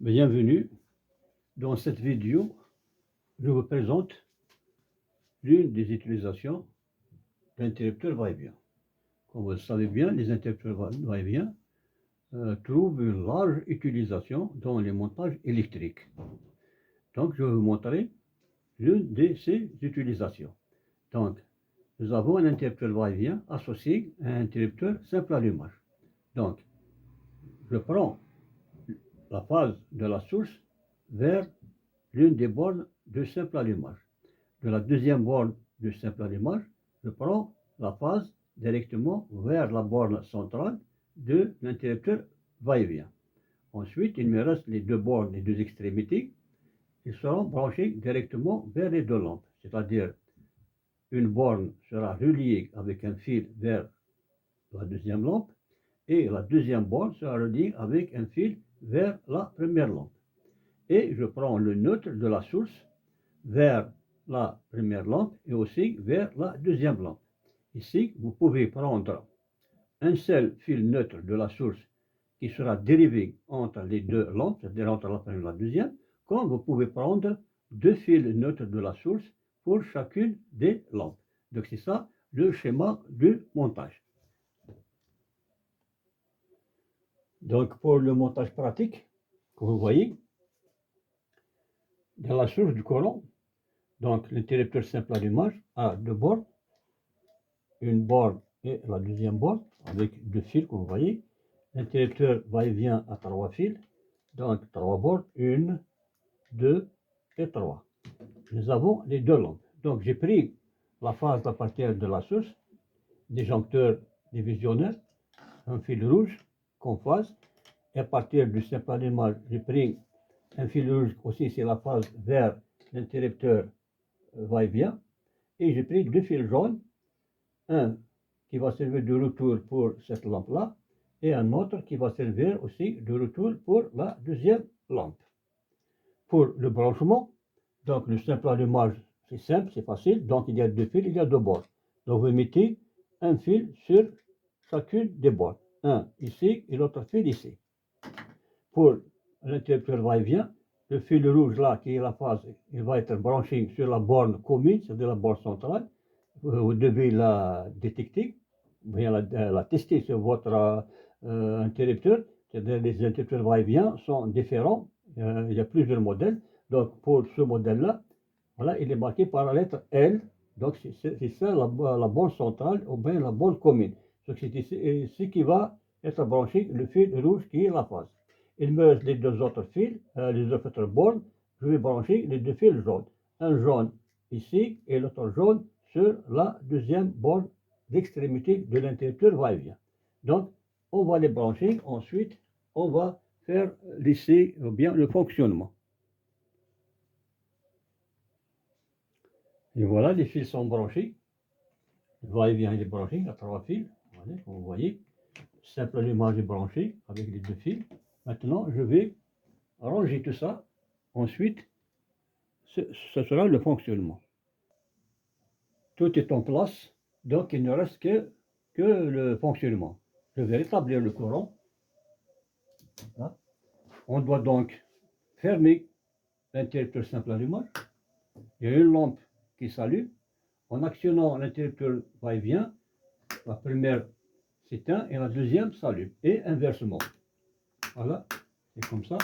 Bienvenue. Dans cette vidéo, je vous présente l'une des utilisations d'interrupteurs va-et-vient. Comme vous le savez bien, les interrupteurs va-et-vient trouvent une large utilisation dans les montages électriques. Donc, je vais vous montrer l'une de ces utilisations. Donc, nous avons un interrupteur va-et-vient associé à un interrupteur simple allumage. Donc, je prends la phase de la source vers l'une des bornes de simple allumage. De la deuxième borne de simple allumage, je prends la phase directement vers la borne centrale de l'interrupteur va-et-vient. Ensuite, il me reste les deux bornes, les deux extrémités. Ils seront branchés directement vers les deux lampes. C'est-à-dire, une borne sera reliée avec un fil vers la deuxième lampe et la deuxième borne sera reliée avec un fil vers la première lampe. Et je prends le neutre de la source vers la première lampe et aussi vers la deuxième lampe. Ici, vous pouvez prendre un seul fil neutre de la source qui sera dérivé entre les deux lampes, c'est-à-dire entre la première et la deuxième, comme vous pouvez prendre deux fils neutres de la source pour chacune des lampes. Donc c'est ça le schéma du montage. Donc pour le montage pratique, comme vous voyez, dans la source du courant, donc l'interrupteur simple allumage a deux bornes, une borne et la deuxième borne avec deux fils comme vous voyez. L'interrupteur va-et-vient à trois fils, donc trois bornes, une, deux et trois. Nous avons les deux lampes. Donc j'ai pris la phase à partir de la source, disjoncteur divisionnaire, un fil rouge comme phase, et à partir du simple allumage, j'ai pris un fil rouge aussi, c'est la phase vers l'interrupteur va-et-vient, et j'ai pris deux fils jaunes, un qui va servir de retour pour cette lampe-là, et un autre qui va servir aussi de retour pour la deuxième lampe. Pour le branchement, donc le simple allumage, c'est simple, c'est facile, donc il y a deux fils, il y a deux bornes. Donc vous mettez un fil sur chacune des bornes, un ici et l'autre fil ici. Pour l'interrupteur va-et-vient, le fil rouge là, qui est la phase, il va être branché sur la borne commune, c'est-à-dire la borne centrale. Vous devez la détecter, bien la tester sur votre interrupteur. C'est-à-dire les interrupteurs va-et-vient sont différents, il y a plusieurs modèles. Donc pour ce modèle-là, voilà, il est marqué par la lettre L. Donc c'est ça la borne centrale ou bien la borne commune. Donc c'est ici qui va être branché le fil rouge qui est la phase. Il me reste les deux autres fils, les deux autres bornes. Je vais brancher les deux fils jaunes. Un jaune ici et l'autre jaune sur la deuxième borne d'extrémité de l'interrupteur va-et-vient. Donc, on va les brancher. Ensuite, on va faire l'essai ou bien le fonctionnement. Et voilà, les fils sont branchés. Le va-et-vient est branché à trois fils. Voilà, comme vous voyez. Simple allumage est branché avec les deux fils. Maintenant, je vais ranger tout ça. Ensuite, ce sera le fonctionnement. Tout est en place, donc il ne reste que le fonctionnement. Je vais rétablir le courant. Voilà. On doit donc fermer l'interrupteur simple allumage. Il y a une lampe qui s'allume. En actionnant l'interrupteur va-et-vient, la première s'éteint et la deuxième s'allume. Et inversement. Voilà, c'est comme ça.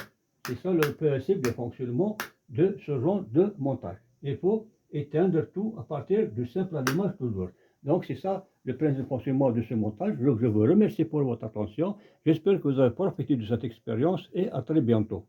C'est ça le principe de fonctionnement de ce genre de montage. Il faut éteindre tout à partir du simple allumage toujours. Donc c'est ça le principe de fonctionnement de ce montage. Donc je vous remercie pour votre attention. J'espère que vous avez profité de cette expérience et à très bientôt.